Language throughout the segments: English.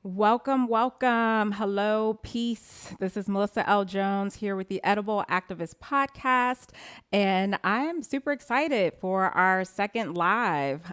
Welcome, welcome. Hello, peace. This is Melissa L. Jones here with the Edible Activist Podcast, and I am super excited for our second live.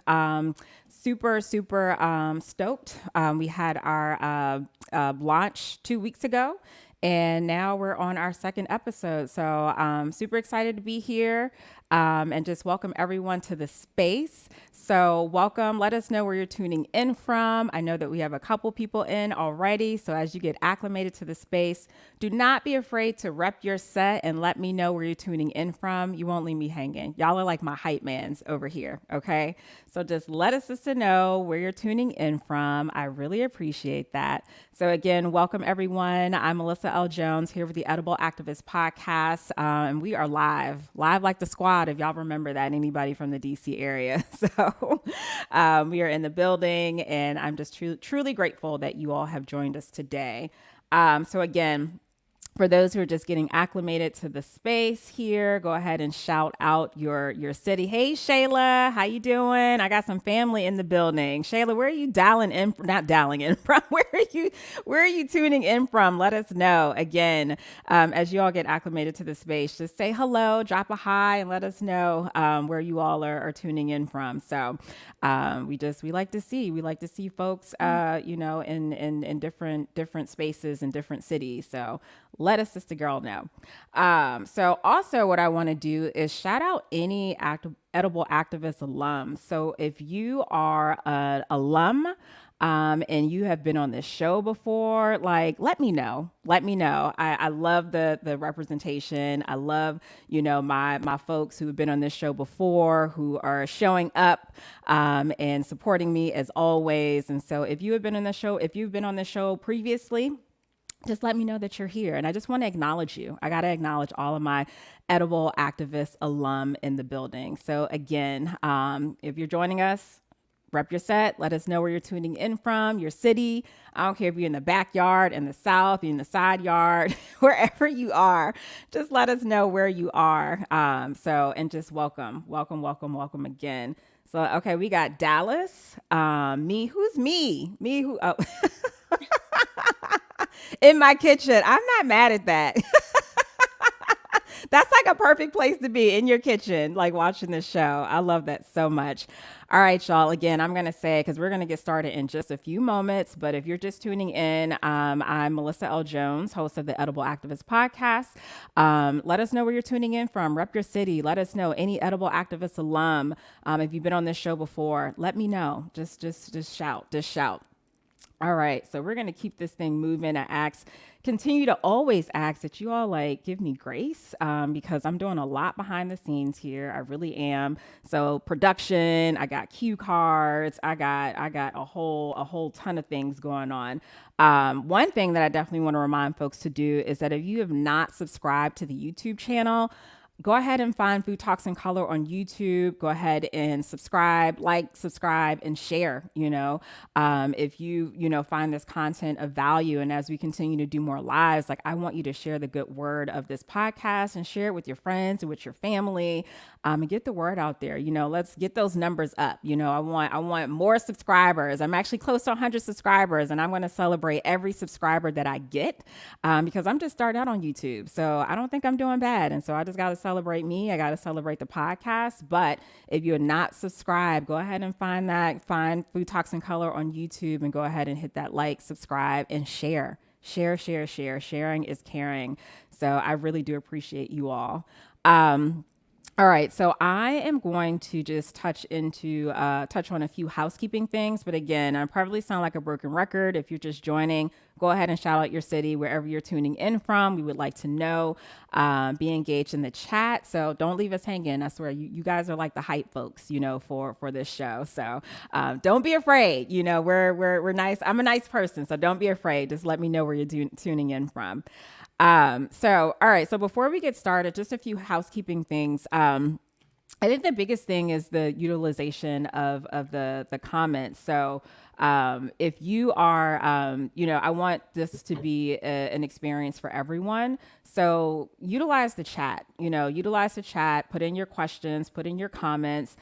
Super stoked. We had our launch 2 weeks ago, and now we're on our second episode. So super excited to be here and just welcome everyone to the space. So welcome. Let us know where you're tuning in from. I know that we have a couple people in already. So as you get acclimated to the space, do not be afraid to rep your set and let me know where you're tuning in from. You won't leave me hanging. Y'all are like my hype mans over here. Okay. So just let us sister know where you're tuning in from. I really appreciate that. So again, welcome everyone. I'm Melissa L. Jones here with the Edible Activist Podcast. And we are live like the squad. If y'all remember that, anybody from the DC area. So we are in the building, and I'm just truly grateful that you all have joined us today. So again, for those who are just getting acclimated to the space here, go ahead and shout out your city. Hey, Shayla, how you doing? I got some family in the building. Shayla, where are you dialing in? Not dialing in from. Where are you tuning in from? Let us know. Again, as you all get acclimated to the space, just say hello, drop a hi, and let us know where you all are tuning in from. So we like to see folks, in different spaces and different cities. So let us sister girl know. So also what I want to do is shout out any edible activist alums. So if you are an alum, and you have been on this show before, like, let me know. I love the representation. I love, my folks who have been on this show before, who are showing up, and supporting me as always. And so if you've been on the show previously, just let me know that you're here. And I just want to acknowledge you. I got to acknowledge all of my edible activist alum in the building. So again, if you're joining us, rep your set. Let us know where you're tuning in from, your city. I don't care if you're in the backyard, in the south, you're in the side yard, wherever you are. Just let us know where you are. And just welcome again. So, okay, we got Dallas. Me, who's me? Me, who? Oh. In my kitchen. I'm not mad at that. That's like a perfect place to be, in your kitchen, like watching this show. I love that so much. All right, y'all. Again, I'm going to say, because we're going to get started in just a few moments, but if you're just tuning in, I'm Melissa L. Jones, host of the Edible Activist Podcast. Let us know where you're tuning in from. Rep your city. Let us know any Edible Activist alum. If you've been on this show before, let me know. Just shout. All right, so we're gonna keep this thing moving. Continue to always ask that you all like give me grace, because I'm doing a lot behind the scenes here. I really am. So production, I got cue cards, I got a whole ton of things going on. One thing that I definitely want to remind folks to do is that if you have not subscribed to the YouTube channel, go ahead and find Food Talks in Color on YouTube. Go ahead and subscribe, and share, if you find this content of value. And as we continue to do more lives, like, I want you to share the good word of this podcast and share it with your friends and with your family, and get the word out there. Let's get those numbers up. I want more subscribers. I'm actually close to 100 subscribers, and I'm going to celebrate every subscriber that I get, because I'm just starting out on YouTube. So I don't think I'm doing bad. And so I just got to celebrate me. I got to celebrate the podcast. But if you're not subscribed, go ahead and find Food Talks in Color on YouTube, and go ahead and hit that like, subscribe, and share. Share. Sharing is caring. So I really do appreciate you all. All right, so I am going to just touch on a few housekeeping things. But again, I probably sound like a broken record. If you're just joining, go ahead and shout out your city wherever you're tuning in from. We would like to know. Be engaged in the chat. So don't leave us hanging. I swear, you guys are like the hype folks, for this show. So don't be afraid. We're nice. I'm a nice person, so don't be afraid. Just let me know where you're tuning in from. All right. So before we get started, just a few housekeeping things. I think the biggest thing is the utilization of the comments. So if you are, I want this to be an experience for everyone. So utilize the chat, put in your questions, put in your comments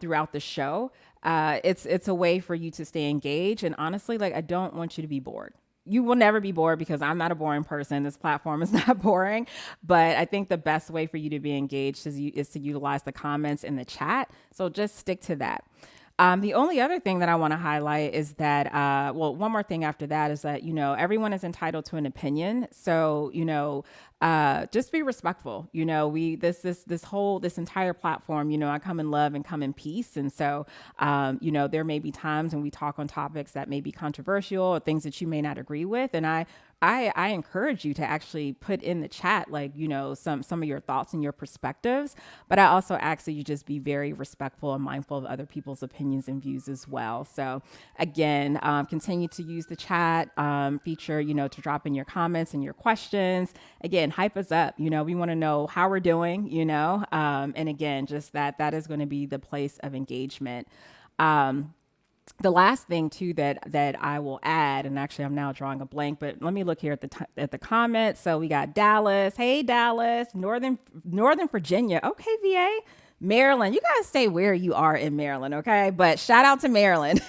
throughout the show. It's a way for you to stay engaged. And honestly, like, I don't want you to be bored. You will never be bored because I'm not a boring person. This platform is not boring, but I think the best way for you to be engaged is to utilize the comments in the chat. So just stick to that. The only other thing that I want to highlight is that, well, one more thing after that is that, everyone is entitled to an opinion. So, just be respectful. This entire platform, I come in love and come in peace. And so, there may be times when we talk on topics that may be controversial or things that you may not agree with. And I encourage you to actually put in the chat, like, some of your thoughts and your perspectives. But I also ask that you just be very respectful and mindful of other people's opinions and views as well. So again, continue to use the chat feature, to drop in your comments and your questions. Again, hype us up. We want to know how we're doing, and again, just that is going to be the place of engagement. The last thing too that I will add, and actually I'm now drawing a blank, but let me look here at the comments. So we got Dallas, hey Dallas, Northern Virginia, okay VA, Maryland. You guys stay where you are in Maryland, okay? But shout out to Maryland.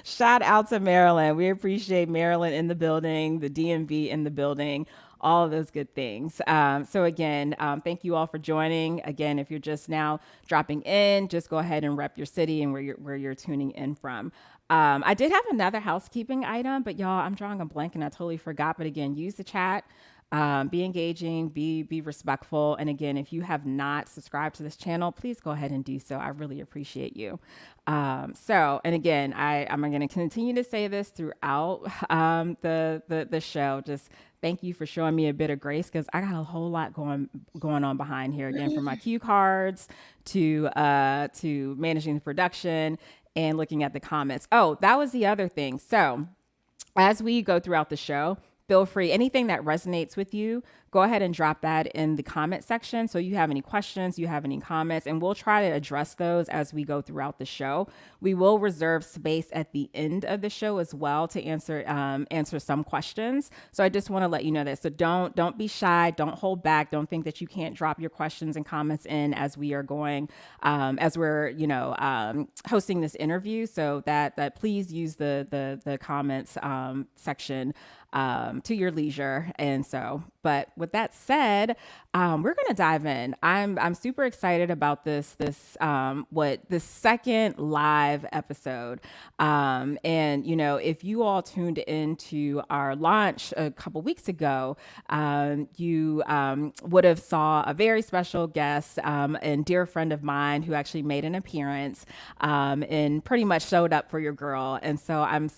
Shout out to Maryland. We appreciate Maryland in the building, the DMV in the building, all of those good things. So again, thank you all for joining. Again, if you're just now dropping in, just go ahead and rep your city and where you're tuning in from. I did have another housekeeping item, but y'all, I'm drawing a blank and I totally forgot. But again, use the chat. Be engaging, be respectful. And again, if you have not subscribed to this channel, please go ahead and do so. I really appreciate you. And again, I'm going to continue to say this throughout the show. Just thank you for showing me a bit of grace because I got a whole lot going on behind here. Again, from my cue cards to managing the production and looking at the comments. Oh, that was the other thing. So as we go throughout the show, feel free, anything that resonates with you, go ahead and drop that in the comment section. So you have any questions, you have any comments, and we'll try to address those as we go throughout the show. We will reserve space at the end of the show as well to answer some questions. So I just want to let you know that. So don't be shy, don't hold back, don't think that you can't drop your questions and comments in as we are going, as we're hosting this interview. So that please use the comments section to your leisure. And so, but with that said, we're going to dive in. I'm super excited about this second live episode. And if you all tuned into our launch a couple weeks ago, you would have saw a very special guest and dear friend of mine who actually made an appearance and pretty much showed up for your girl. And so I'm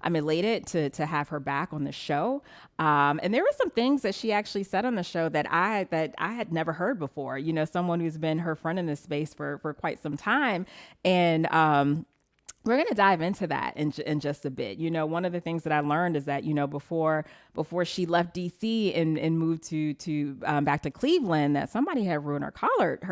I'm elated to have her back on the show. And there were some things that she actually said on the show that I had never heard before. Someone who's been her friend in this space for quite some time. And we're going to dive into that in just a bit. One of the things that I learned is that, before she left DC and moved to back to Cleveland, that somebody had ruined her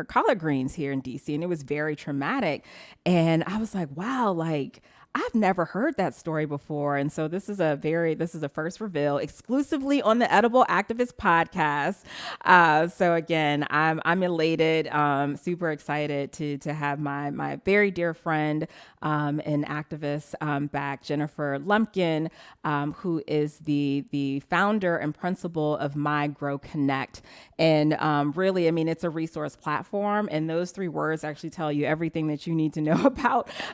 collard greens here in DC. And it was very traumatic. And I was like, wow, like, I've never heard that story before. And so this is a first reveal exclusively on the Edible Activist podcast. So again, I'm elated, super excited to have my very dear friend and activist back, Jennifer Lumpkin, who is the founder and principal of My Grow Connect. And really, I mean, it's a resource platform. And those three words actually tell you everything that you need to know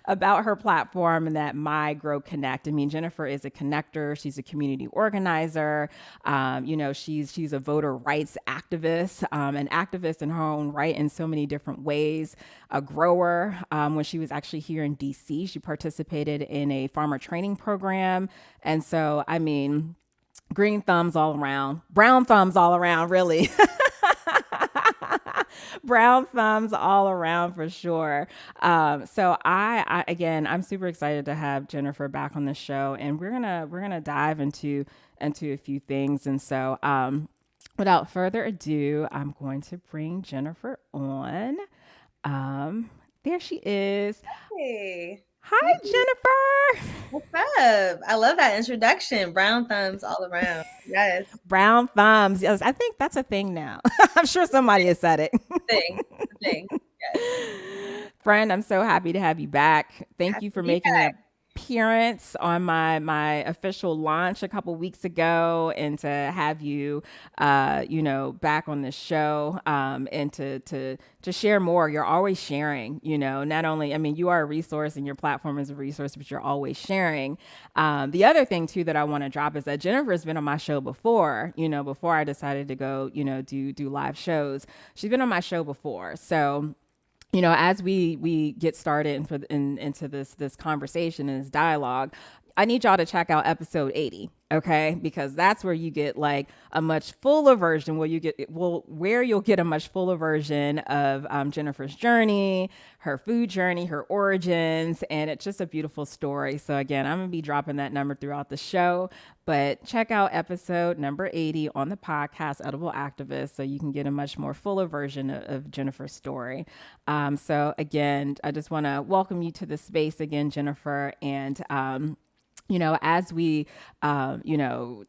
about her platform. And that My Grow Connect. I mean, Jennifer is a connector. She's a community organizer. She's a voter rights activist, an activist in her own right in so many different ways. A grower. When she was actually here in DC, she participated in a farmer training program. And so, I mean, green thumbs all around, brown thumbs all around, really. Brown thumbs all around for sure. So I'm super excited to have Jennifer back on the show, and we're gonna dive into a few things. And so, without further ado, I'm going to bring Jennifer on. There she is. Hey. Hi, Jennifer. What's up? I love that introduction. Brown thumbs all around. Yes. Brown thumbs. Yes, I think that's a thing now. I'm sure somebody has said it. Thing. Yes. Friend, I'm so happy to have you back. Thank Happy you to for be making back. an appearance on my official launch a couple weeks ago, and to have you, back on the show, and to share more. You're always sharing. Not only, I mean, you are a resource, and your platform is a resource, but you're always sharing. The other thing too that I want to drop is that Jennifer's been on my show before. Before I decided to go, do live shows. She's been on my show before, so as we get started into this conversation and this dialogue, I need y'all to check out episode 80, okay? Because that's where you get like a much fuller version, where you'll get a much fuller version of Jennifer's journey, her food journey, her origins, and it's just a beautiful story. So again, I'm gonna be dropping that number throughout the show, but check out episode number 80 on the podcast Edible Activist so you can get a much more fuller version of Jennifer's story. So again, I just want to welcome you to the space again, Jennifer, and as we, continue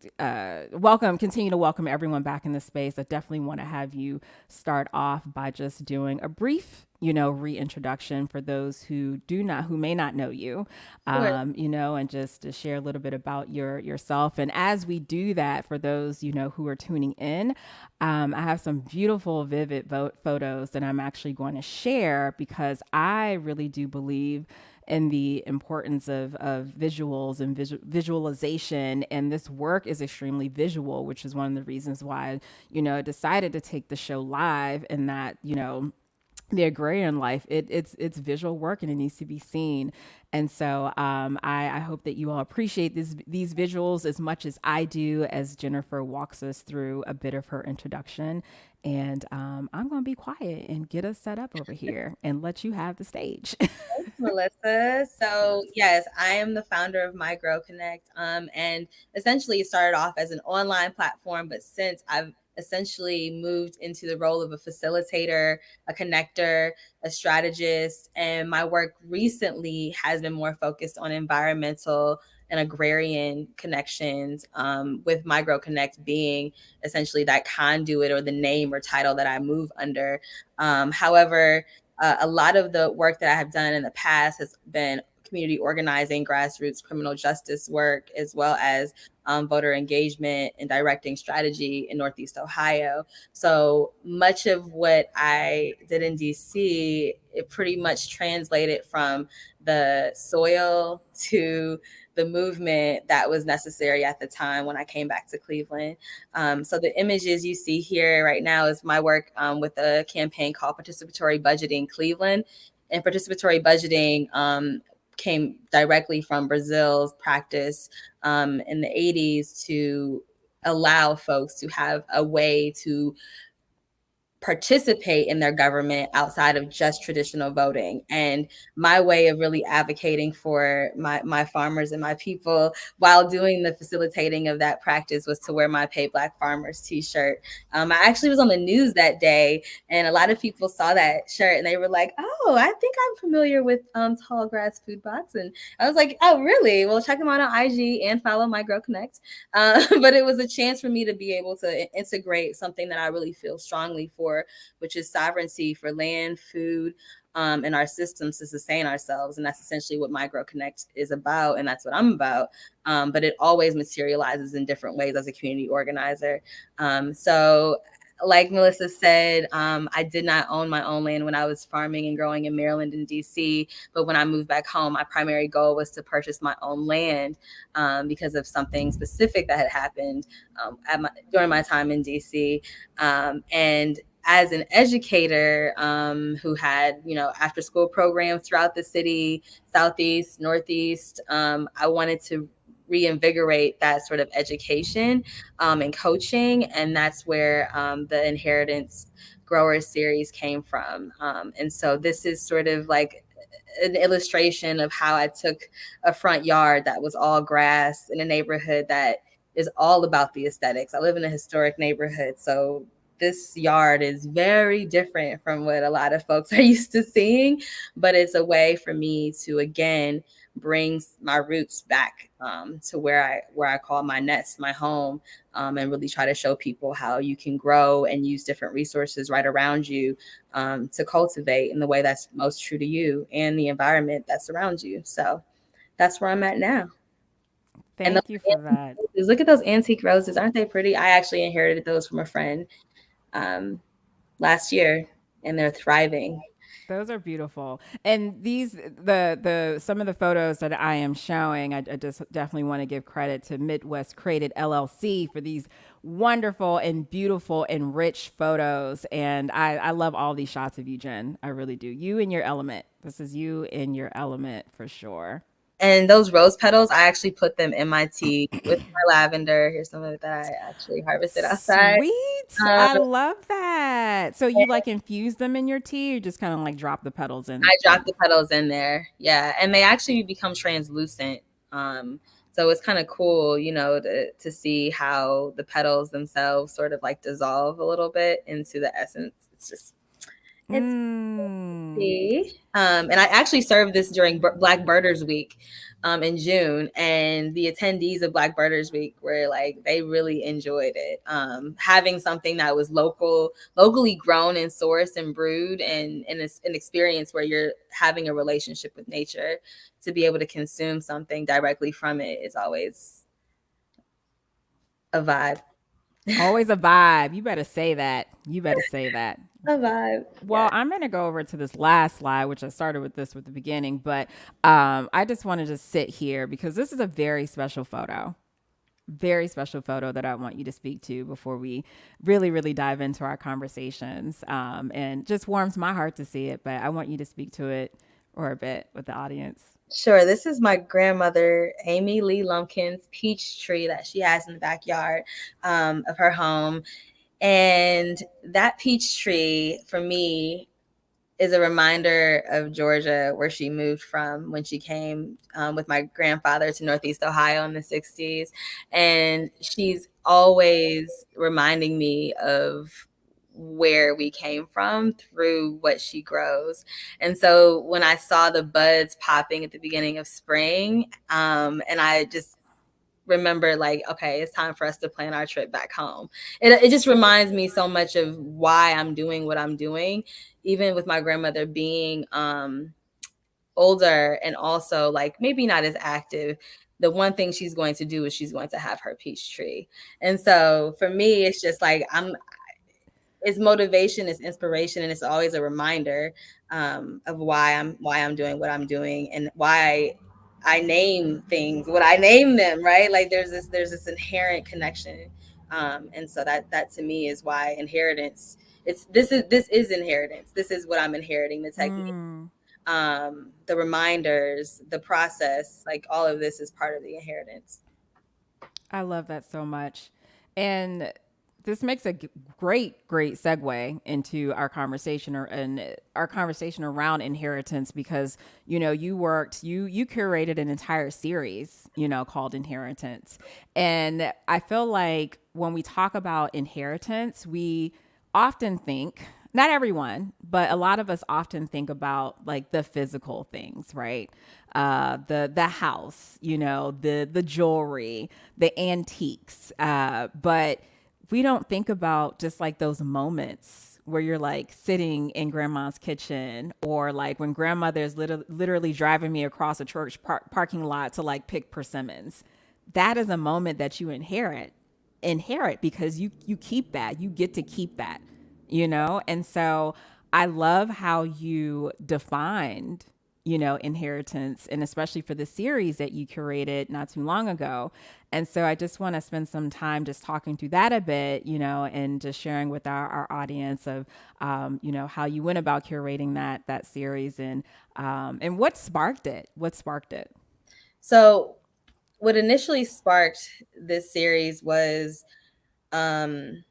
to welcome everyone back in the space, I definitely want to have you start off by just doing a brief, reintroduction for those who may not know you, Sure. and just to share a little bit about yourself. And as we do that, for those, who are tuning in, I have some beautiful, vivid photos that I'm actually going to share because I really do believe and the importance of visuals and visualization. And this work is extremely visual, which is one of the reasons why, I decided to take the show live, and that, the agrarian life, it's visual work and it needs to be seen. And so I hope that you all appreciate these visuals as much as I do, as Jennifer walks us through a bit of her introduction. And I'm going to be quiet and get us set up over here and let you have the stage. Thanks, Melissa. So yes, I am the founder of Micro Connect, and essentially it started off as an online platform, but since I've essentially moved into the role of a facilitator, a connector, a strategist, and my work recently has been more focused on environmental and agrarian connections, with Micro Connect being essentially that conduit or the name or title that I move under. However, a lot of the work that I have done in the past has been community organizing, grassroots criminal justice work, as well as voter engagement and directing strategy in Northeast Ohio. So much of what I did in DC, it pretty much translated from the soil to the movement that was necessary at the time when I came back to Cleveland. So the images you see here right now is my work with a campaign called Participatory Budgeting Cleveland. And participatory budgeting came directly from Brazil's practice in the 80s to allow folks to have a way to participate in their government outside of just traditional voting. And my way of really advocating for my farmers and my people while doing the facilitating of that practice was to wear my Pay Black Farmers t-shirt. I actually was on the news that day, and a lot of people saw that shirt and they were like, oh, I think I'm familiar with Tall Grass Food Box. And I was like, oh, really? Well, check them out on IG and follow my Grow Connect. But it was a chance for me to be able to integrate something that I really feel strongly for, which is sovereignty for land, food, and our systems to sustain ourselves. And that's essentially what Micro Connect is about. And that's what I'm about. But it always materializes in different ways as a community organizer. So like Melissa said, I did not own my own land when I was farming and growing in Maryland and DC. But when I moved back home, my primary goal was to purchase my own land because of something specific that had happened during my time in DC. And as an educator who had, after school programs throughout the city, Southeast, Northeast, I wanted to reinvigorate that sort of education and coaching. And that's where the Inheritance Growers series came from. And so this is sort of like an illustration of how I took a front yard that was all grass in a neighborhood that is all about the aesthetics. I live in a historic neighborhood, so this yard is very different from what a lot of folks are used to seeing, but it's a way for me to again bring my roots back to where I call my nest, my home, and really try to show people how you can grow and use different resources right around you to cultivate in the way that's most true to you and the environment that's around you. So that's where I'm at now. And Thank you for that. look at those antique roses. Aren't they pretty? I actually inherited those from a friend um, last year, and they're thriving. Those are beautiful. And these the some of the photos that I am showing, I just definitely want to give credit to Midwest Created LLC for these wonderful and beautiful and rich photos. And I love all these shots of you, Jen. I really do. You in your element. This is you in your element for sure. And those rose petals, I actually put them in my tea with my lavender. Here's some of it that I actually harvested outside. Sweet. Um, I love that. So you like infuse them in your tea or just kind of like drop the petals in? I dropped the petals in there. Yeah. And they actually become translucent. Um, so it's kind of cool, to see how the petals themselves sort of like dissolve a little bit into the essence. It's Mm. and I actually served this during Black Birders Week in June, and the attendees of Black Birders Week were like, they really enjoyed it. Having something that was locally grown and sourced and brewed, and it's an experience where you're having a relationship with nature, to be able to consume something directly from it is always a vibe. Always a vibe. You better say that. You better say that. A vibe. Well, Yeah. I'm going to go over to this last slide, which I started with this with the beginning, but I just want to just sit here because this is a very special photo. Very special photo that I want you to speak to before we really, really dive into our conversations. And just warms my heart to see it, but I want you to speak to it or a bit with the audience. Sure. This is my grandmother, Amy Lee Lumpkin's peach tree that she has in the backyard of her home. And that peach tree, for me, is a reminder of Georgia, where she moved from when she came with my grandfather to Northeast Ohio in the 60s. And she's always reminding me of where we came from through what she grows. And so when I saw the buds popping at the beginning of spring, and I just remember like, okay, it's time for us to plan our trip back home. It just reminds me so much of why I'm doing what I'm doing, even with my grandmother being older and also like maybe not as active. The one thing she's going to do is she's going to have her peach tree. And so for me, it's just like it's motivation, it's inspiration, and it's always a reminder of why I'm doing what I'm doing, and why I name things what I name them. Right? Like there's this inherent connection, and so that to me is why inheritance. This is inheritance. This is what I'm inheriting. The technique, Mm. the reminders, the process. Like all of this is part of the inheritance. I love that so much. And this makes a great, great segue into our conversation and our conversation around inheritance because, you curated an entire series, called Inheritance. And I feel like when we talk about inheritance, we often think, not everyone, but a lot of us often think about like the physical things, right? The house, the jewelry, the antiques. But we don't think about just like those moments where you're like sitting in grandma's kitchen, or like when grandmother is literally driving me across a church parking lot to like pick persimmons. That is a moment that you inherit because you keep that. You get to keep that, And so I love how you defined, inheritance, and especially for the series that you curated not too long ago. And so I just want to spend some time just talking through that a bit, and just sharing with our audience of, how you went about curating that series, and what sparked it. What sparked it? So what initially sparked this series was um,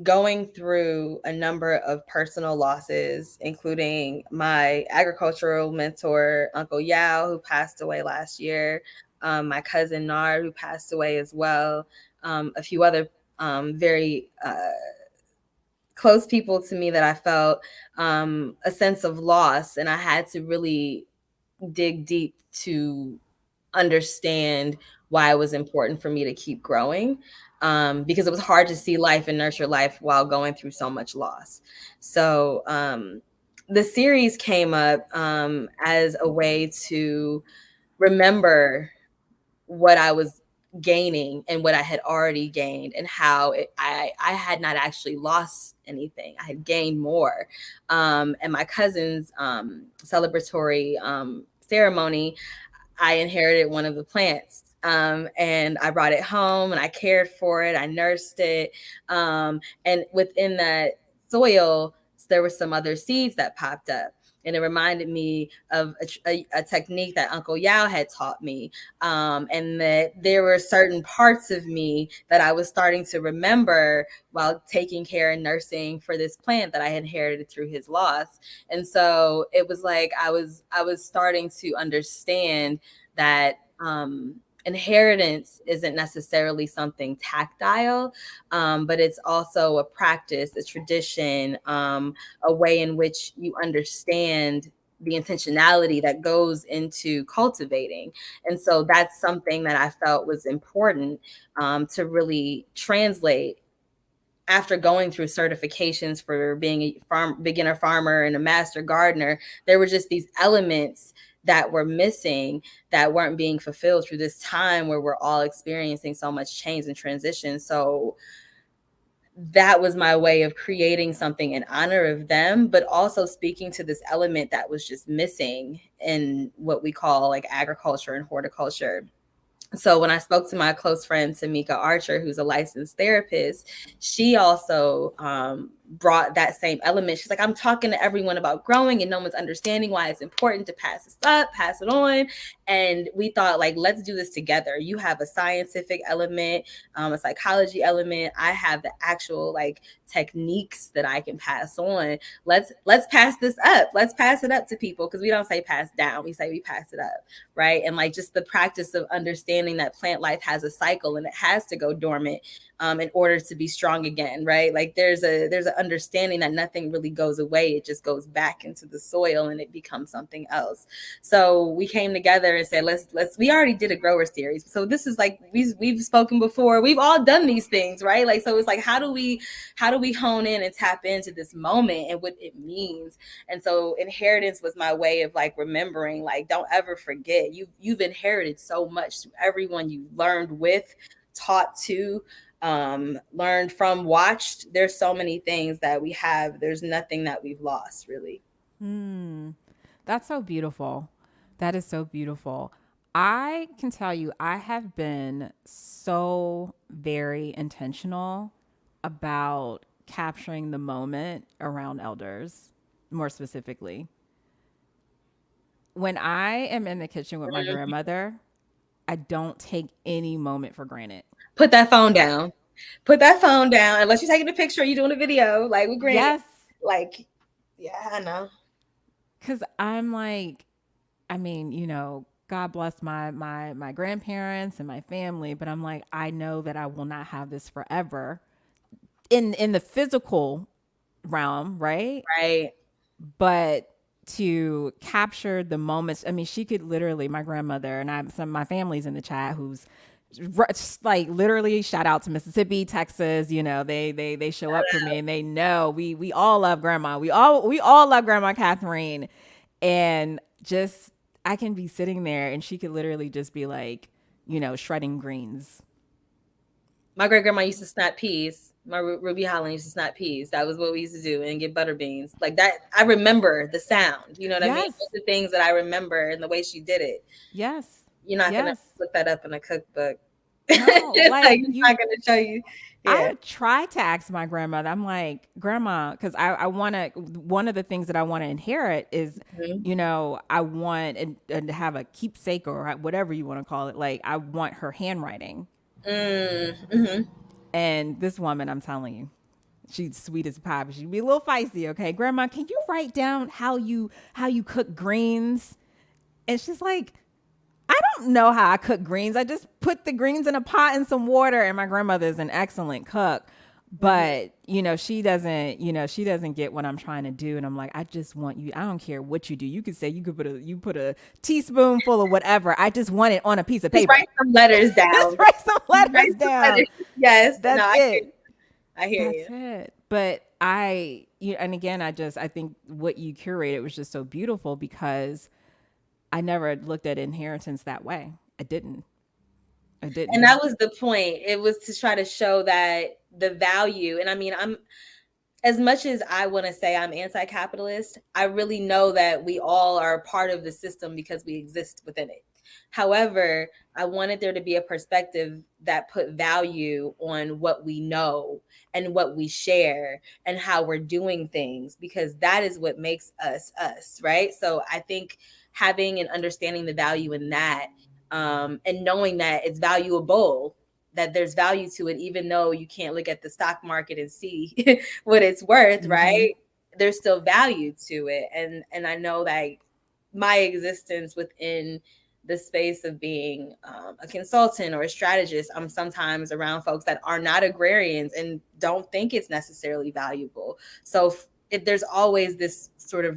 going through a number of personal losses, including my agricultural mentor, Uncle Yao, who passed away last year, my cousin Nard, who passed away as well, a few other very close people to me that I felt a sense of loss, and I had to really dig deep to understand why it was important for me to keep growing, because it was hard to see life and nurture life while going through so much loss. So the series came up as a way to remember what I was gaining and what I had already gained, and how I had not actually lost anything. I had gained more. And my cousin's celebratory ceremony, I inherited one of the plants. And I brought it home and I cared for it. I nursed it. And within that soil, there were some other seeds that popped up. And it reminded me of a technique that Uncle Yao had taught me. And that there were certain parts of me that I was starting to remember while taking care and nursing for this plant that I inherited through his loss. And so it was like I was starting to understand that inheritance isn't necessarily something tactile, but it's also a practice, a tradition, a way in which you understand the intentionality that goes into cultivating. And so that's something that I felt was important to really translate after going through certifications for being a beginner farmer and a master gardener. There were just these elements that were missing, that weren't being fulfilled through this time where we're all experiencing so much change and transition. So that was my way of creating something in honor of them, but also speaking to this element that was just missing in what we call like agriculture and horticulture. So when I spoke to my close friend Tamika Archer, who's a licensed therapist, she also brought that same element. She's like, I'm talking to everyone about growing and no one's understanding why it's important to pass this up, pass it on. And we thought, like, let's do this together. You have a scientific element, a psychology element. I have the actual like techniques that I can pass on. Let's pass this up. Let's pass it up to people, because we don't say pass down. We say we pass it up, right? And like just the practice of understanding that plant life has a cycle and it has to go dormant in order to be strong again, right? Like there's an understanding that nothing really goes away. It just goes back into the soil and it becomes something else. So we came together and said, let's we already did a grower series. So this is like we've spoken before. We've all done these things, right? Like so it's like how do we hone in and tap into this moment and what it means? And so inheritance was my way of like remembering, like don't ever forget you've inherited so much to everyone you learned with, taught to, learned from, watched. There's so many things that we have. There's nothing that we've lost, really. That's so beautiful. That is so beautiful. I can tell you, I have been so very intentional about capturing the moment around elders, more specifically. When I am in the kitchen with my Mhm. grandmother, I don't take any moment for granted. Put that phone down. Put that phone down. Unless you're taking a picture or you're doing a video, like with Granny. Yes, Like, yeah, I know. because I'm like, I mean, God bless my grandparents and my family, but I'm like, I know that I will not have this forever in the physical realm, right? Right. But to capture the moments, I mean, she could literally, my grandmother and I, some of my family's in the chat who's like literally shout out to Mississippi, Texas, they show up for me and they know we all love grandma. We all love Grandma Catherine. And just I can be sitting there and she could literally just be like, shredding greens. My great grandma used to snap peas. My Ruby Holland used to snap peas. That was what we used to do, and get butter beans. Like that, I remember the sound. You know what I mean? Yes. Those are things that I remember, and the way she did it. Yes. You're not gonna Yes. look that up in a cookbook. No, Like like it's you not gonna show you. Yeah. I tried to ask my grandmother. I'm like, Grandma, because I want to. One of the things that I want to inherit is, Mhm. I want and have a keepsake or whatever you want to call it. Like, I want her handwriting. Mhm. And this woman, I'm telling you, she's sweet as pie, but she'd be a little feisty. Okay, Grandma, can you write down how you cook greens? And she's like, I don't know how I cook greens. I just put the greens in a pot and some water. And my grandmother is an excellent cook. Mhm. But she doesn't get what I'm trying to do, and I'm like, I just want you. I don't care what you do. You could say you put a teaspoonful of whatever. I just want it on a piece of Just write paper. some letters Just down. write some Write letters some down. letters. Yes. No, That's it. I hear That's you. it. But and again, I think what you curated was just so beautiful because I never looked at inheritance that way. I didn't. I And didn't. that was the point. It was to try to show that the value, and I mean, I'm as much as I want to say I'm anti-capitalist, I really know that we all are part of the system because we exist within it. However, I wanted there to be a perspective that put value on what we know and what we share and how we're doing things, because that is what makes us us, right? So I think having and understanding the value in that, and knowing that it's valuable, that there's value to it, even though you can't look at the stock market and see what it's worth, Mm-hmm. right? There's still value to it. And I know that my existence within the space of being a consultant or a strategist, I'm sometimes around folks that are not agrarians and don't think it's necessarily valuable. So if there's always this sort of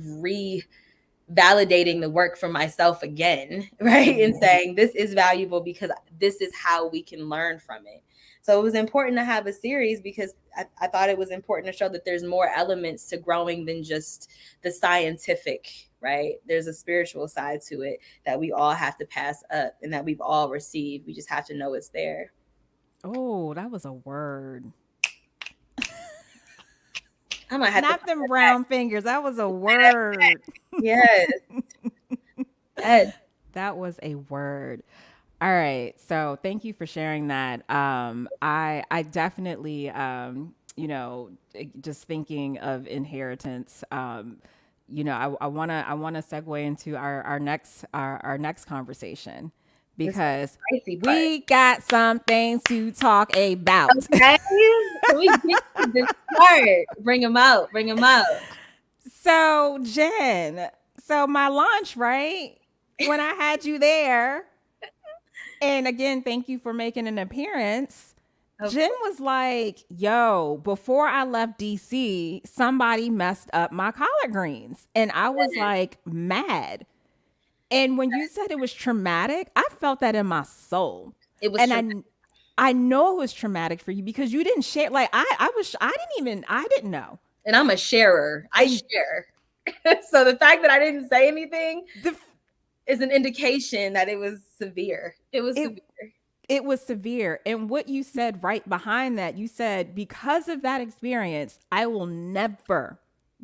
validating the work for myself again, right? And Mm-hmm. saying this is valuable because this is how we can learn from it. So it was important to have a series because I thought it was important to show that there's more elements to growing than just the scientific, right? There's a spiritual side to it that we all have to pass up and that we've all received. We just have to know it's there. Oh, that was a word. I might have to Snap put them that back. brown fingers. That was a word. Yes, yes. That was a word. All right. So thank you for sharing that. I definitely just thinking of inheritance. I wanna segue into our next conversation This because spicy part. we got some things to talk about. Okay. Can we get to this part? Bring them out. Bring them out. So Jen, so my lunch, right? When I had you there, and again, thank you for making an appearance. Of Jen course. was like, yo, before I left DC, somebody messed up my collard greens. And I was like, mad. And when you said it was traumatic, I felt that in my soul. It was And traumatic. I know it was traumatic for you because you didn't share. Like I didn't know. And I'm a sharer. I And share. So the fact that I didn't say anything the is an indication that it was severe. It was it severe. it was severe. And what you said right behind that, you said, because of that experience, I will never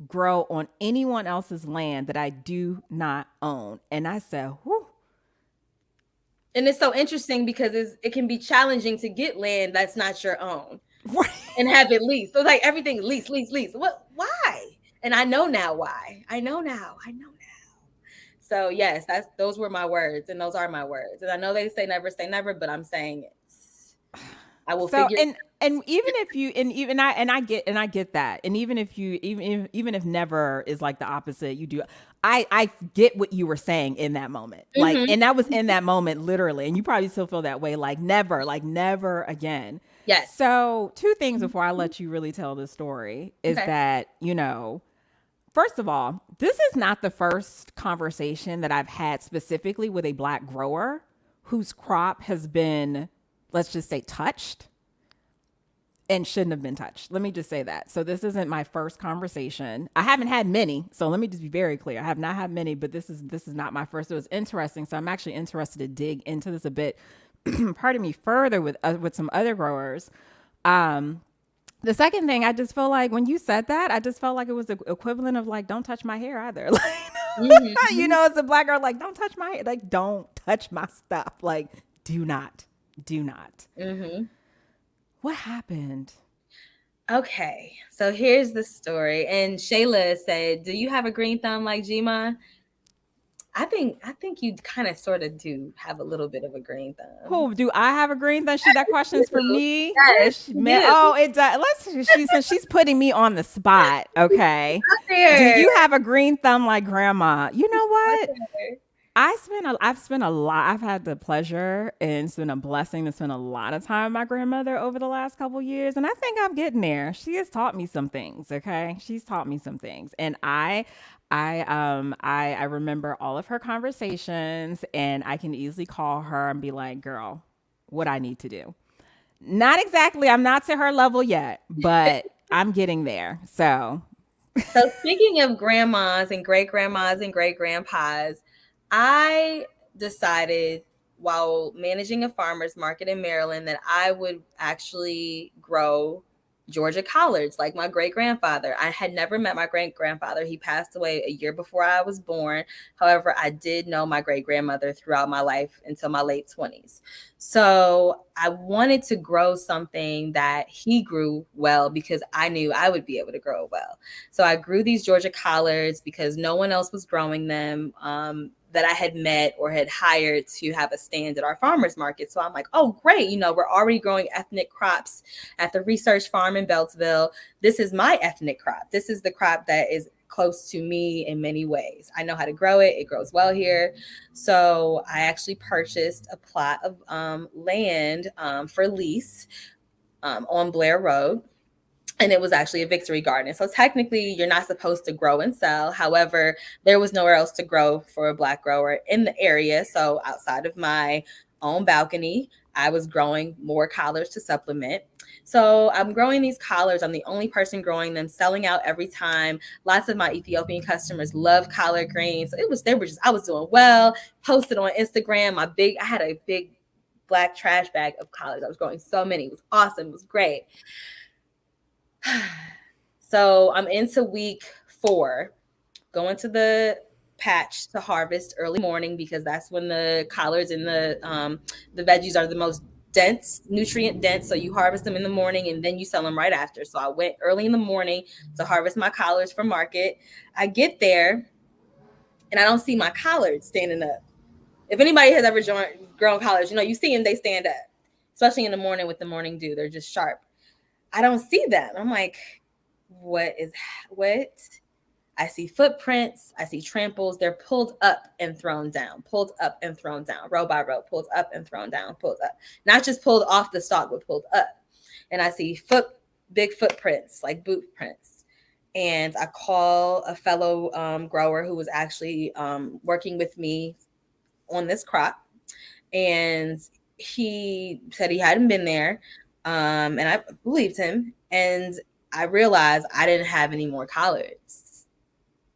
grow on anyone else's land that I do not own. And I said, whew. And it's so interesting because it can be challenging to get land that's not your own and have it leased. So like everything lease, lease, lease. What? Why? And I know now why. I know now. I know now. So yes, those were my words, and those are my words. And I know they say never, but I'm saying it. I will So figure. and even if you and I get that. And even if you even if never is like the opposite, you do I get what you were saying in that moment. Like, Mm-hmm. and that was in that moment literally. And you probably still feel that way, like never again. Yes. So, two things before I let you really tell the story is Okay. that, first of all, this is not the first conversation that I've had specifically with a black grower whose crop has been, let's just say, touched and shouldn't have been touched. Let me just say that. So this isn't my first conversation. I haven't had many. So let me just be very clear. I have not had many, but this is not my first. It was interesting. So I'm actually interested to dig into this a bit, pardon me, further with some other growers. Um, the second thing, I just feel like when you said that, I just felt like it was the equivalent of like, don't touch my hair either. Like, Mm-hmm. as a black girl, like, don't touch my hair. Like, don't touch my stuff. Like, do not, do not. Mm-hmm. What happened? Okay, so here's the story. And Shayla said, "Do you have a green thumb like Gma?" I think you kind of sort of do have a little bit of a green thumb. Who do I have a green thumb? That question's for You me. Where Yes, is she, you man? do. Oh, it does. She's putting me on the spot. Okay. Out Do there. you have a green thumb like grandma? You know Out what? there. I've spent a lot. I've had the pleasure and it's been a blessing to spend a lot of time with my grandmother over the last couple years, and I think I'm getting there. She has taught me some things. Okay, she's taught me some things, and I remember all of her conversations, and I can easily call her and be like, "Girl, what I need to do." Not exactly. I'm not to her level yet, but I'm getting there. So So speaking of grandmas and great grandmas and great grandpas, I decided while managing a farmer's market in Maryland that I would actually grow Georgia collards like my great grandfather. I had never met my great grandfather. He passed away a year before I was born. However, I did know my great grandmother throughout my life until my late 20s. So I wanted to grow something that he grew well because I knew I would be able to grow well. So I grew these Georgia collards because no one else was growing them. That I had met or had hired to have a stand at our farmers market. So I'm like, oh, great. We're already growing ethnic crops at the research farm in Beltsville. This is my ethnic crop. This is the crop that is close to me in many ways. I know how to grow it. It grows well here. So I actually purchased a plot of land for lease on Blair Road, and it was actually a victory garden. So technically, you're not supposed to grow and sell. However, there was nowhere else to grow for a Black grower in the area. So outside of my own balcony, I was growing more collards to supplement. So I'm growing these collards. I'm the only person growing them, selling out every time. Lots of my Ethiopian customers love collard greens. So I was doing well. Posted on Instagram. I had a big black trash bag of collards. I was growing so many. It was awesome. It was great. So I'm into week 4, going to the patch to harvest early morning because that's when the collards and the veggies are the most dense, nutrient dense. So you harvest them in the morning and then you sell them right after. So I went early in the morning to harvest my collards for market. I get there and I don't see my collards standing up. If anybody has ever grown collards, you see them, they stand up, especially in the morning with the morning dew. They're just sharp. I don't see them. I'm like, what? I see footprints. I see tramples. They're pulled up and thrown down, pulled up and thrown down, row by row, pulled up and thrown down, pulled up. Not just pulled off the stalk, but pulled up. And I see big footprints, like boot prints. And I call a fellow grower who was actually working with me on this crop. And he said he hadn't been there. And I believed him. And I realized I didn't have any more collards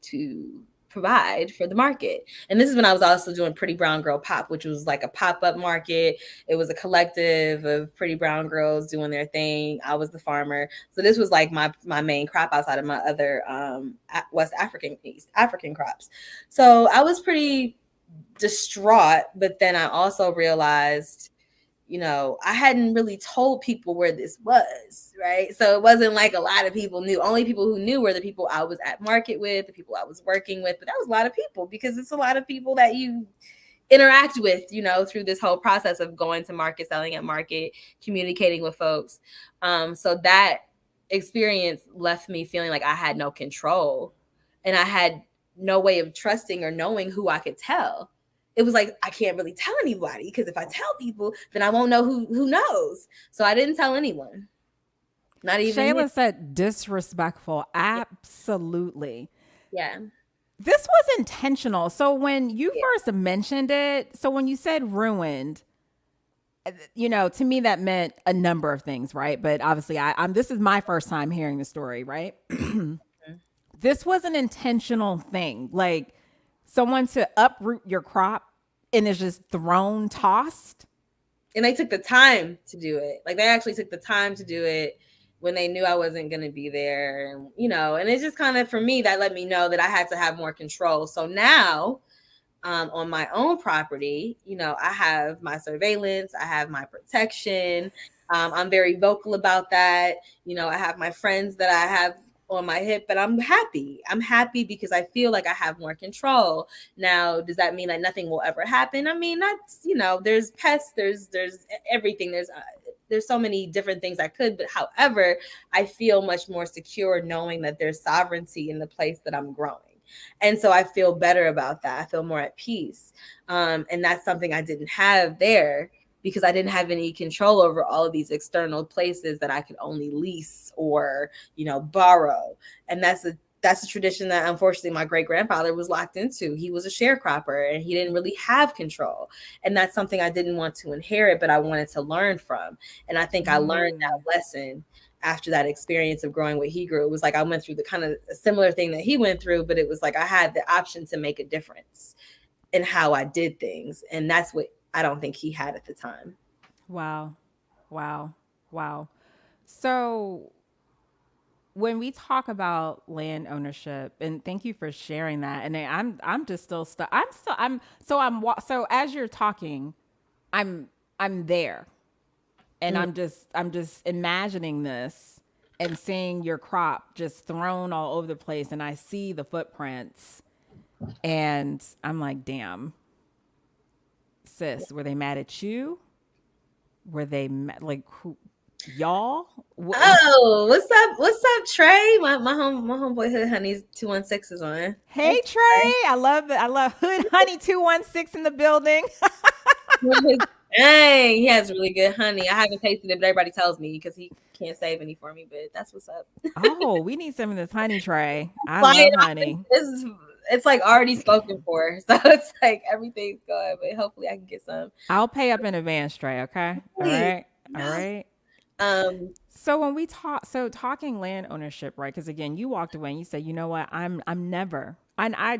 to provide for the market. And this is when I was also doing Pretty Brown Girl Pop, which was like a pop-up market. It was a collective of pretty brown girls doing their thing. I was the farmer. So this was like my main crop outside of my other East African crops. So I was pretty distraught, but then I also realized I hadn't really told people where this was, right? So it wasn't like a lot of people knew. Only people who knew were the people I was at market with, the people I was working with. But that was a lot of people because it's a lot of people that you interact with, through this whole process of going to market, selling at market, communicating with folks. So that experience left me feeling like I had no control and I had no way of trusting or knowing who I could tell. It was like, I can't really tell anybody because if I tell people, then I won't know who knows. So I didn't tell anyone, not even him. Shayla said disrespectful. Absolutely. Yeah. This was intentional. So when you Yeah. first mentioned it, so when you said ruined, to me that meant a number of things, right? But obviously, I'm. This is my first time hearing the story, right? This was an intentional thing, like someone to uproot your crop and it's just thrown, tossed. And they took the time to do it. Like they actually took the time to do it when they knew I wasn't going to be there. And it's just kind of, for me, that let me know that I had to have more control. So now on my own property, I have my surveillance, I have my protection. I'm very vocal about that. I have my friends that I have on my hip, but I'm happy. I'm happy because I feel like I have more control. Now, does that mean that nothing will ever happen? I mean, that's, there's pests, there's everything. There's so many different things I could, but however, I feel much more secure knowing that there's sovereignty in the place that I'm growing. And so I feel better about that. I feel more at peace. And that's something I didn't have there because I didn't have any control over all of these external places that I could only lease or, borrow. And that's a tradition that unfortunately my great grandfather was locked into. He was a sharecropper and he didn't really have control. And that's something I didn't want to inherit, but I wanted to learn from. And I think I learned Mm. that lesson after that experience of growing what he grew. It was like I went through the kind of a similar thing that he went through, but it was like I had the option to make a difference in how I did things. And that's what I don't think he had at the time. Wow. Wow. Wow. So when we talk about land ownership, and thank you for sharing that, and I'm just still stuck. So as you're talking, I'm I'm there, and Mhm. I'm just imagining this and seeing your crop just thrown all over the place, and I see the footprints, and I'm like, damn, sis, were they mad at you? Were they like who, y'all? Oh, what's up? What's up, Trey? My homeboy Hood Honey's 216 is on. Hey Hey, Trey, I love it. I love Hood Honey 216 in the building. Trey. Dang, he has really good honey. I haven't tasted it, but everybody tells me because he can't save any for me. But that's what's up. Oh, we need some of this honey, Trey. I Flying love off the- honey. this is it's like already spoken for, so it's like everything's good. But hopefully, I can get some. I'll pay up in advance, Trey. Okay. All Please, right. All yes. right. Um, So when we talk, so talking land ownership, right? Because again, you walked away and you said, you know what, I'm never, and I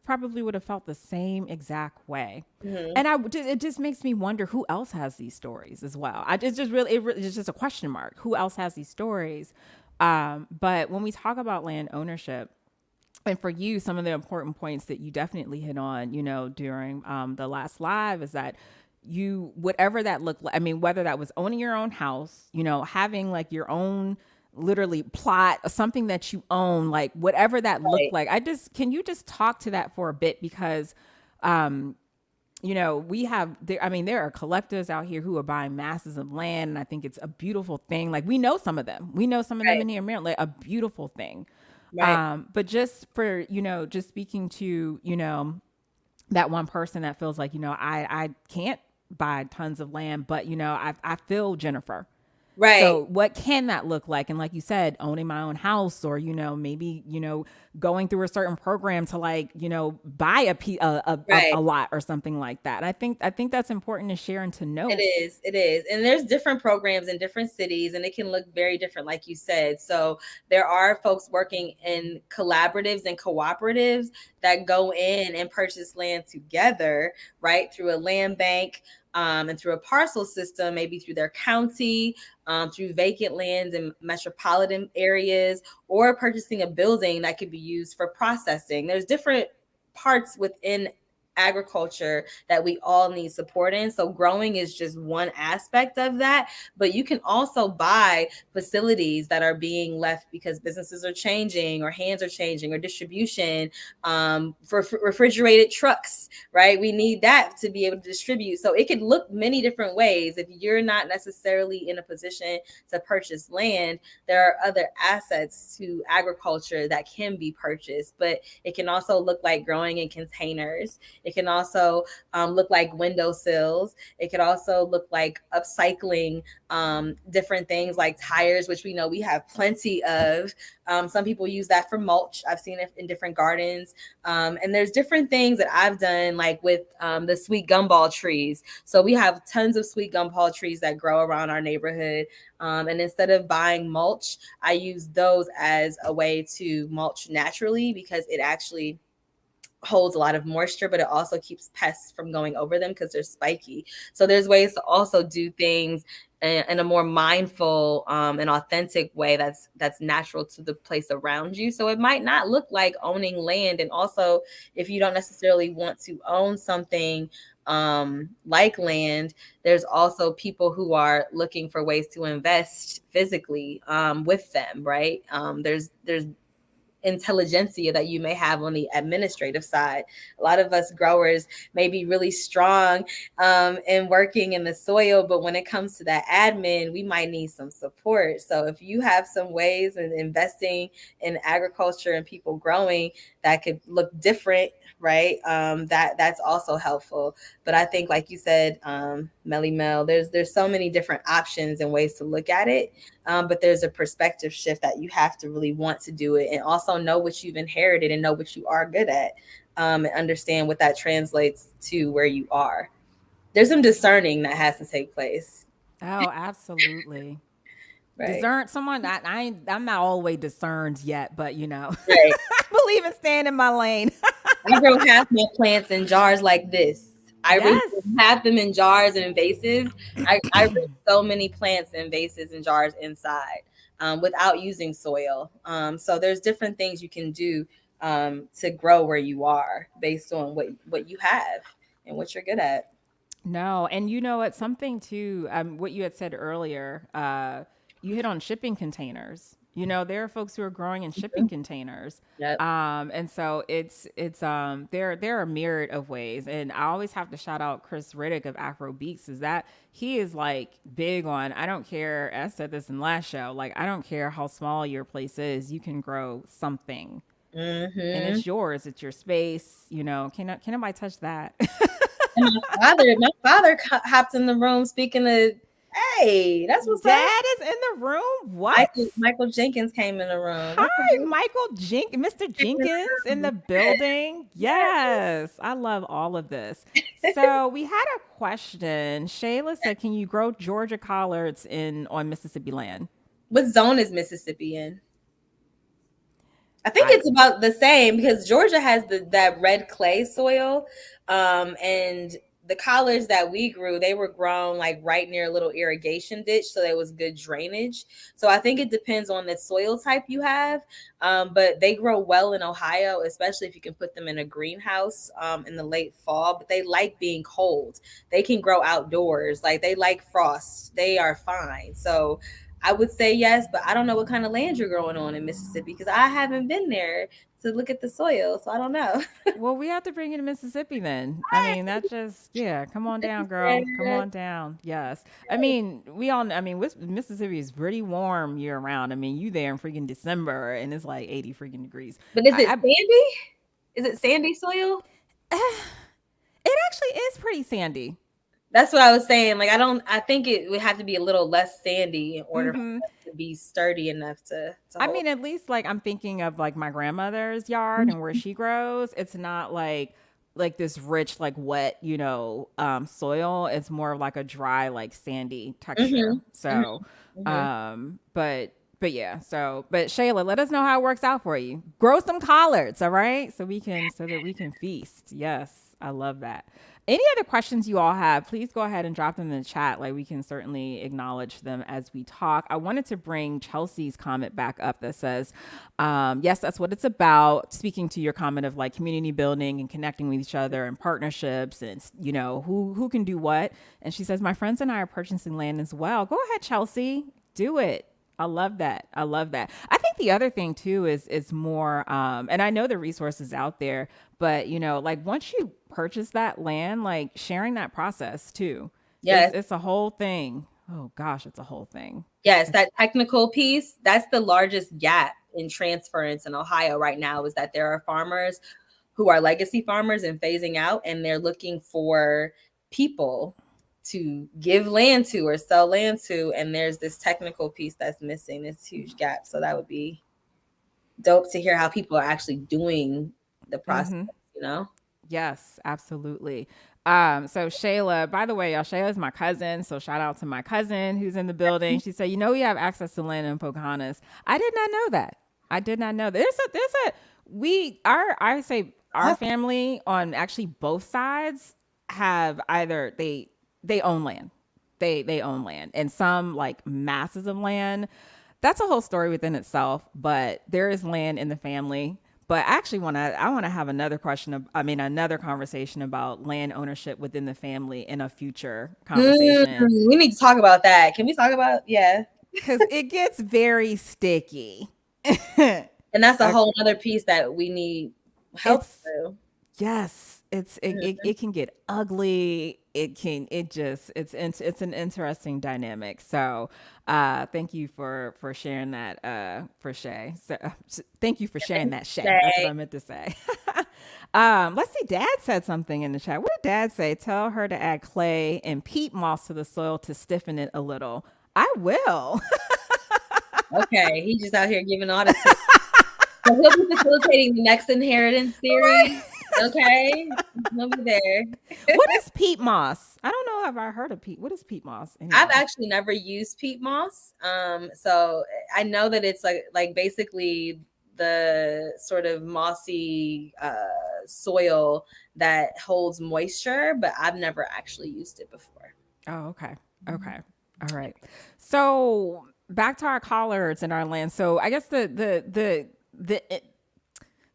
probably would have felt the same exact way, mhm. and it just makes me wonder who else has these stories as well. It's just it's just a question mark. Who else has these stories? But when we talk about land ownership, and for you, some of the important points that you definitely hit on, during the last live is that you, whatever that looked like, I mean, whether that was owning your own house, having like your own literally plot, something that you own, like whatever that looked Right, like. Can you just talk to that for a bit? Because, we have, there, I mean, there are collectives out here who are buying masses of land. And I think it's a beautiful thing. Like we know some of them, right, in here in Maryland, like a beautiful thing. right, But just for, just speaking to, that one person that feels like, I can't buy tons of land, but, I feel Jennifer. right, So what can that look like? And like you said, owning my own house or, maybe, going through a certain program to like, buy right. a lot or something like that. And I think that's important to share and to It note. is. It is. And there's different programs in different cities, and it can look very different, like you said. So there are folks working in collaboratives and cooperatives that go in and purchase land together, right, through a land bank. And through a parcel system, maybe through their county, through vacant lands in metropolitan areas, or purchasing a building that could be used for processing. There's different parts within agriculture that we all need support in. So growing is just one aspect of that, but you can also buy facilities that are being left because businesses are changing or hands are changing or distribution, for refrigerated trucks, right? We need that to be able to distribute. So it could look many different ways. If you're not necessarily in a position to purchase land, there are other assets to agriculture that can be purchased, but it can also look like growing in containers. It can also look like windowsills. It could also look like upcycling different things like tires, which we know we have plenty of. Some people use that for mulch. I've seen it in different gardens. And there's different things that I've done, like with the sweet gumball trees. So we have tons of sweet gumball trees that grow around our neighborhood. And instead of buying mulch, I use those as a way to mulch naturally because it actually holds a lot of moisture, but it also keeps pests from going over them because they're spiky. So there's ways to also do things in a more mindful and authentic way that's natural to the place around you. So it might not look like owning land. And also, if you don't necessarily want to own something like land, there's also people who are looking for ways to invest physically with them, right? There's intelligentsia that you may have on the administrative side. A lot of us growers may be really strong in working in the soil, but when it comes to that admin, we might need some support. So if you have some ways in investing in agriculture and people growing that could look different, right? That's also helpful. But I think, like you said, Melly Mel, there's so many different options and ways to look at it. But there's a perspective shift that you have to really want to do it, and also know what you've inherited and know what you are good at, and understand what that translates to where you are. There's some discerning that has to take place. Oh, absolutely. Right. Discern someone. I'm not all the way discerned yet, but Right. I believe in staying in my lane. I grow half my plants in jars like this. I really Yes. have them in jars and in vases. I raise so many plants in vases and jars inside, without using soil. So there's different things you can do to grow where you are based on what you have and what you're good at. No, and you know it's something too. What you had said earlier, you hit on shipping containers. There are folks who are growing in shipping containers, Yep. and so there are a myriad of ways. And I always have to shout out Chris Riddick of Afro Beats. Is that he is like big on. I don't care. I said this in last show. Like I don't care how small your place is. You can grow something, and Mm-hmm. it's yours. It's your space. Can nobody touch that? And my father hopped in the room speaking of, hey, that's what's up. Dad is in the room. What? Michael Jenkins came in the room. Hi, Okay. Mr. Came in Jenkins the in the room. Yeah. building. Yeah. Yes, I love all of this. So we had a question. Shayla said, "Can you grow Georgia collards in on Mississippi land?" What zone is Mississippi in? I think I it's about the same because Georgia has that red clay soil, and the collards that we grew, they were grown like right near a little irrigation ditch, so there was good drainage. So I think it depends on the soil type you have, but they grow well in Ohio, especially if you can put them in a greenhouse in the late fall. But they like being cold. They can grow outdoors, like they like frost. They are fine. So I would say yes, but I don't know what kind of land you're growing on in Mississippi because I haven't been there to look at the soil, so I don't know. Well, we have to bring you to Mississippi then. I mean, that just yeah. Come on down, girl. Come on down. Yes. I mean, we all. I mean, Mississippi is pretty warm year round. I mean, you there in freaking December and it's like 80 freaking degrees. But is it I sandy? Is it sandy soil? It actually is pretty sandy. That's what I was saying. Like I think it would have to be a little less sandy in order for Hmm. it to be sturdy enough to I hold. mean, at least like I'm thinking of like my grandmother's yard and where she grows. It's not like this rich, like wet, soil. It's more of like a dry, like sandy texture. Mhm. Mhm. So, Mhm. but yeah. But Shayla, let us know how it works out for you. Grow some collards, all right, so that we can feast. Yes, I love that. Any other questions you all have, please go ahead and drop them in the chat. Like we can certainly acknowledge them as we talk. I wanted to bring Chelsea's comment back up that says, yes, that's what it's about. Speaking to your comment of like community building and connecting with each other and partnerships and who can do what. And she says, my friends and I are purchasing land as well. Go ahead, Chelsea. Do it. I love that. I love that. I think the other thing too is more, and I know the resources out there, but like once you purchase that land, like sharing that process too, Yes. it's a whole thing. Oh gosh, it's a whole thing. Yes, that technical piece, that's the largest gap in transference in Ohio right now is that there are farmers who are legacy farmers and phasing out, and they're looking for people to give land to or sell land to. And there's this technical piece that's missing, this huge gap. So that would be dope to hear how people are actually doing the process, Mm-hmm. you know? Yes, absolutely. So Shayla, by the way, y'all, Shayla's my cousin. So shout out to my cousin who's in the building. She said, we have access to land in Pocahontas. I did not know that. I did not know that. I say our Awesome. family on actually both sides have either they own land. They own land and some like masses of land. That's a whole story within itself, but there is land in the family. But I actually I want to have another another conversation about land ownership within the family in a future conversation We need to talk about that. Can we talk about, yeah. because it gets very sticky. And that's a Uh, whole other piece that we need help it's through. Yes, it can get ugly. It's an interesting dynamic. So, thank you for sharing that, for Shay. So, thank you for sharing that, Shay. That's what I Say, meant to say. Let's see. Dad said something in the chat. What did Dad say? Tell her to add clay and peat moss to the soil to stiffen it a little. I will. okay, he just out here giving all the tips. So he'll be facilitating the next inheritance series. Okay, he'll be there. What is peat moss? I don't know if I heard of peat. What is peat moss I've anyway? actually never used peat moss. So I know that it's like basically the sort of mossy soil that holds moisture, but I've never actually used it before. Oh, okay. Okay. All right. So back to our collards and our land. So I guess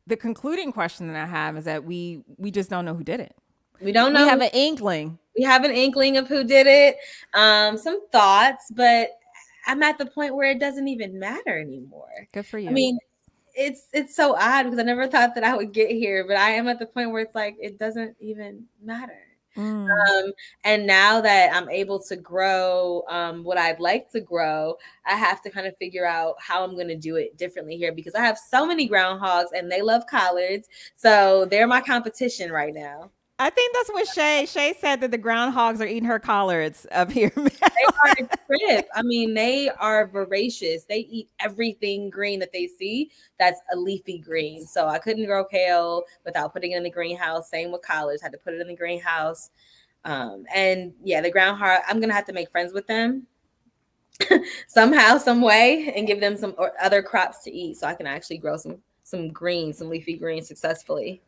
the concluding question that I have is that we just don't know who did it. We don't We know. have an inkling. We have an inkling of who did it, some thoughts, but I'm at the point where it doesn't even matter anymore. Good for I you. mean, it's so odd because I never thought that I would get here, but I am at the point where it's like it doesn't even matter. Mm. And now that I'm able to grow what I'd like to grow, I have to kind of figure out how I'm going to do it differently here because I have so many groundhogs and they love collards. So they're my competition right now. I think that's what Shay said that the groundhogs are eating her collards up here. They are a trip. I mean, they are voracious. They eat everything green that they see that's a leafy green. So I couldn't grow kale without putting it in the greenhouse. Same with collards, had to put it in the greenhouse. And yeah, the groundhog, I'm gonna have to make friends with them somehow, some way, and give them some or other crops to eat so I can actually grow some greens, some leafy greens successfully.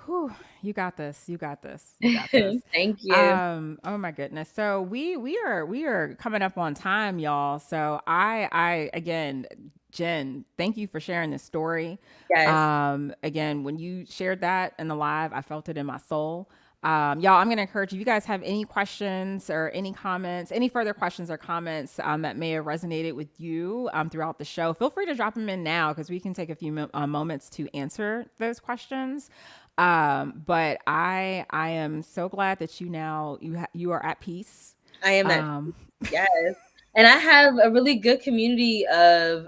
Whew, you got this. You got this. You got this. Thank you. Oh my goodness. So we are coming up on time, y'all. So I again, Jen, thank you for sharing this story. Yes. Again, when you shared that in the live, I felt it in my soul. Y'all, I'm going to encourage you. If you guys have any questions or any comments, any further questions or comments that may have resonated with you throughout the show, feel free to drop them in now because we can take a few moments to answer those questions. But I am so glad that you are at peace. I am that. Um, Yes. And I have a really good community of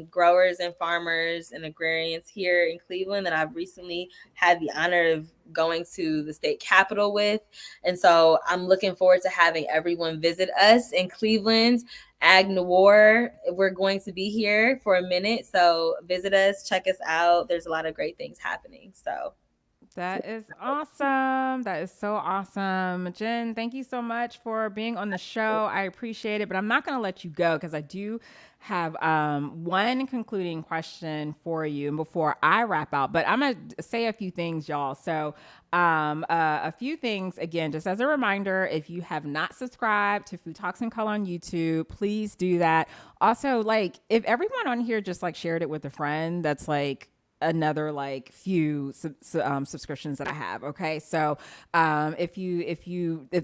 growers and farmers and agrarians here in Cleveland that I've recently had the honor of going to the state capitol with. And so I'm looking forward to having everyone visit us in Cleveland. Ag Noir, we're going to be here for a minute. So visit us, check us out. There's a lot of great things happening. So That is awesome. That is so awesome. Jen, thank you so much for being on the show. I appreciate it, but I'm not going to let you go because I do have one concluding question for you before I wrap out. But I'm going to say a few things, y'all. So, a few things, again, just as a reminder, if you have not subscribed to Food Talks and Color on YouTube, please do that. Also, like, if everyone on here just like shared it with a friend, that's like, another like few subscriptions that I have. Okay, so if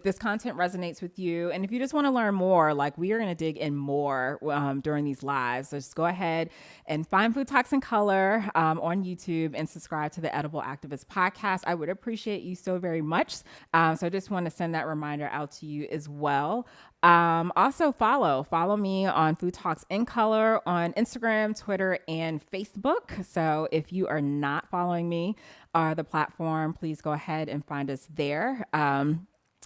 this content resonates with you, and if you just want to learn more, like we are going to dig in more during these lives. So just go ahead and find Food Talks and Color on YouTube and subscribe to the Edible Activist podcast. I would appreciate you so very much. So I just want to send that reminder out to you as well. Also follow me on Food Talks in Color on Instagram, Twitter, and Facebook. So if you are not following me or the platform, please go ahead and find us there.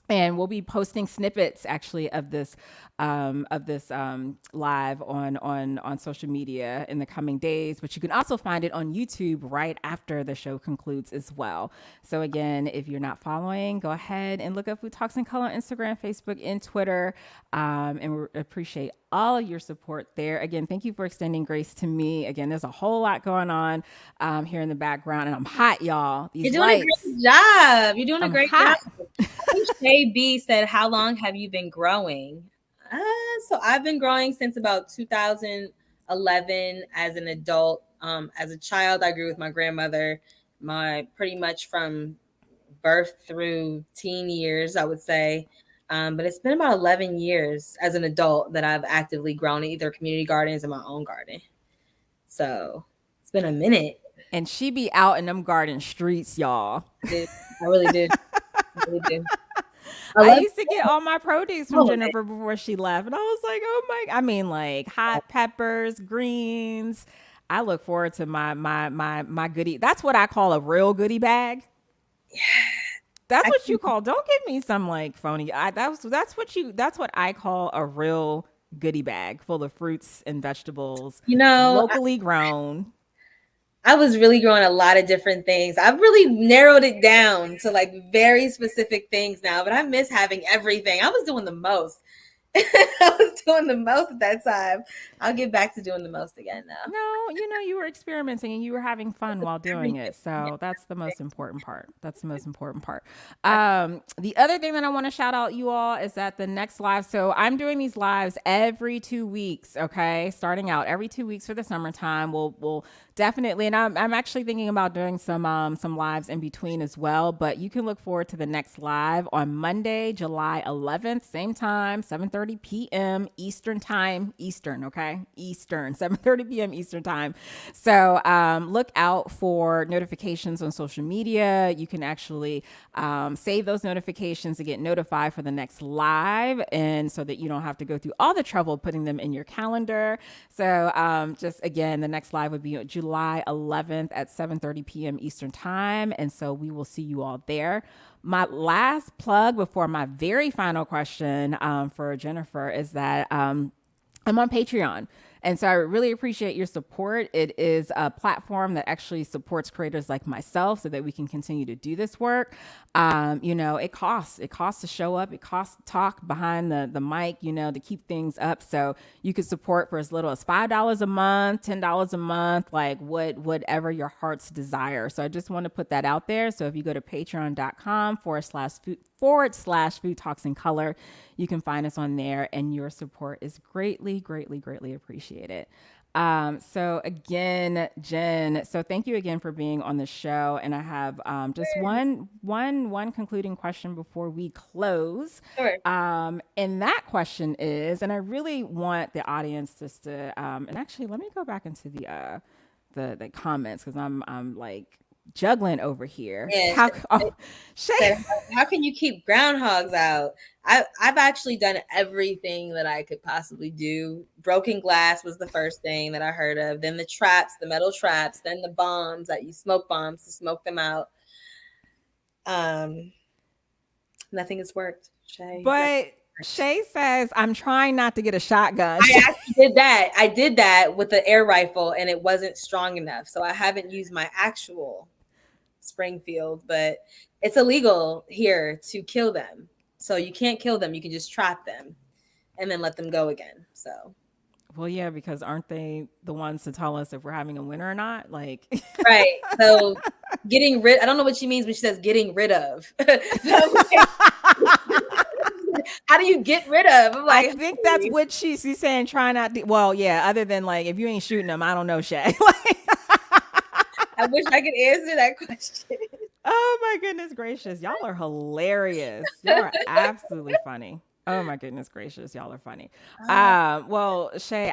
And we'll be posting snippets actually of this live on social media in the coming days. But you can also find it on YouTube right after the show concludes as well. So again, if you're not following, go ahead and look up Food Talks and Color on Instagram, Facebook, and Twitter. And we appreciate all of your support there. Again, thank you for extending grace to me. Again, there's a whole lot going on here in the background, and I'm hot, y'all. These you're doing a lights, great job. You're doing a I'm great job. hot. I think Shay B said, "How long have you been growing?" Uh, so I've been growing since about 2011 as an adult. As a child, I grew with my grandmother. My pretty much from birth through teen years, I would say. But it's been about 11 years as an adult that I've actively grown in either community gardens or my own garden. So it's been a minute. And she be out in them garden streets, y'all. Dude, I really do. I really do. I I love used to get all my produce from all of it. Jennifer before she left. And I was like, oh my, I mean, like hot peppers, greens. I look forward to my goodie. That's what I call a real goodie bag. That's I what you can, call. Don't give me some like phony. That's what I call a real goodie bag full of fruits and vegetables, you know, locally grown. I was really growing a lot of different things. I've really narrowed it down to like very specific things now, but I miss having everything. I was doing the most. I was doing the most at that time. I'll get back to doing the most again now. No, you were experimenting and you were having fun while doing Everything. it. So that's the Everything. most important part. That's the most important part. The other thing that I want to shout out you all is that the next live. So I'm doing these lives every 2 weeks. Okay, starting out every 2 weeks for the summertime. We'll definitely, and I'm actually thinking about doing some lives in between as well. But you can look forward to the next live on Monday, July 11th, same time, 7:30 p.m. Eastern time. Eastern, okay, Eastern, 7:30 p.m. Eastern time. So look out for notifications on social media. You can actually save those notifications to get notified for the next live, and so that you don't have to go through all the trouble putting them in your calendar. So just again, the next live would be July 11th at 7:30 p.m. Eastern time, and so we will see you all there. My last plug before my very final question for Jennifer is that I'm on Patreon. And so I really appreciate your support. It is a platform that actually supports creators like myself so that we can continue to do this work. It costs. It costs to show up. It costs to talk behind the mic, to keep things up. So you could support for as little as $5 a month, $10 a month, like whatever your heart's desire. So I just want to put that out there. So if you go to patreon.com/food food talks in color, you can find us on there, and your support is greatly, greatly, greatly appreciated. So again, Jen, so thank you again for being on the show. And I have just one concluding question before we close. Sure. And that question is, and I really want the audience just to, and actually, let me go back into the comments because I'm like juggling over here. Yeah. Shay, How can you keep groundhogs out? I've actually done everything that I could possibly do. Broken glass was the first thing that I heard of. Then the traps, the metal traps. Then the bombs that you smoke bombs to smoke them out. Nothing has worked, Shay. but Shay says I'm trying not to get a shotgun. I actually did that. I did that with the air rifle, and it wasn't strong enough. So I haven't used my actual Springfield, but it's illegal here to kill them. So you can't kill them. You can just trap them and then let them go again. So Well, yeah, because aren't they the ones to tell us if we're having a winner or not? Like, right. So getting rid. I don't know what she means when she says getting rid of. How do you get rid of? I'm I like, think that's what she's saying. Try not to. Well, yeah. Other than like, if you ain't shooting them, I don't know, Shay. Like, I wish I could answer that question. oh my goodness gracious, y'all are hilarious. Y'all are absolutely funny. Oh my goodness gracious, y'all are funny. Well, Shay,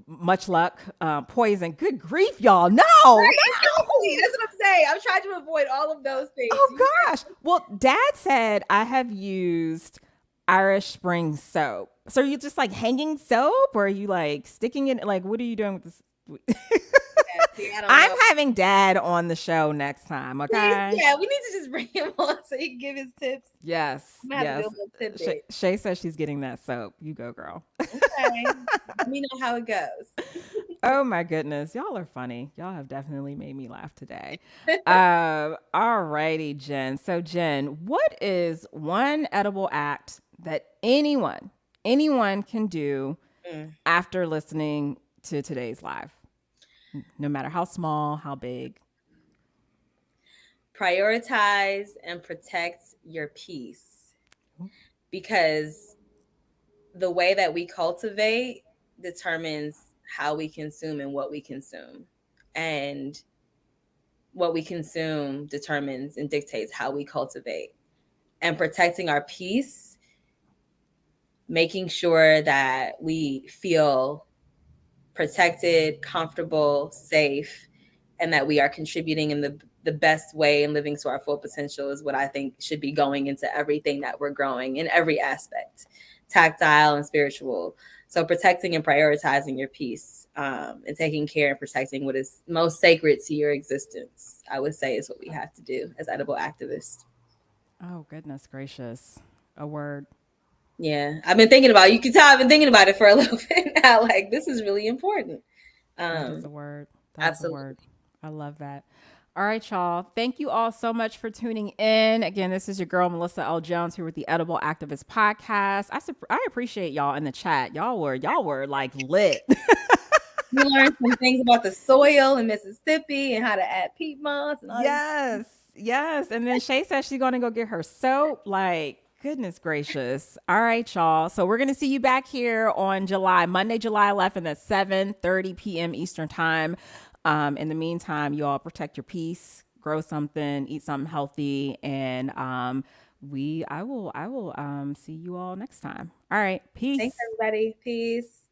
much luck. Poison. Good grief, y'all. No, Right, exactly. no. That's what I'm saying. I'm trying to avoid all of those things. Oh gosh. Well, Dad said I have used Irish Spring soap. So are you just like hanging soap, or are you like sticking it? Like, what are you doing with this? Yeah, see, I don't I'm know. having Dad on the show next time. Okay. Yeah, we need to just bring him on so he can give his tips. Yes. I'm gonna have Yes. to do a little tidbit. Shay says she's getting that soap. You go, girl. Okay. Let me know how it goes. Oh my goodness. Y'all are funny. Y'all have definitely made me laugh today. All righty, Jen. So, Jen, what is one edible act that anyone can do Mm. after listening to today's live? No matter how small, how big. Prioritize and protect your peace, because the way that we cultivate determines how we consume and what we consume. And what we consume determines and dictates how we cultivate. And protecting our peace, making sure that we feel protected, comfortable, safe, and that we are contributing in the best way and living to our full potential is what I think should be going into everything that we're growing in every aspect, tactile and spiritual. So protecting and prioritizing your peace, and taking care and protecting what is most sacred to your existence, I would say, is what we have to do as edible activists. Oh, goodness gracious. A word. Yeah, I've been thinking about. You can tell I've been thinking about it for a little bit now. Like this is really important. That is Um, a word. That is a Absolutely. word. I love that. All right, y'all. Thank you all so much for tuning in. Again, this is your girl, Melissa L. Jones, here with the Edible Activist Podcast. I appreciate y'all in the chat. Y'all were like lit. We learned some things about the soil in Mississippi and how to add peat moss and all these. Yes. Yes. And then Shay says she's going to go get her soap. Like, goodness gracious. All right, y'all. So we're going to see you back here on Monday, July 11th at 7:30 p.m. Eastern time. In the meantime, you all protect your peace, grow something, eat something healthy, and I will see you all next time. All right. Thanks, Peace. everybody. Peace.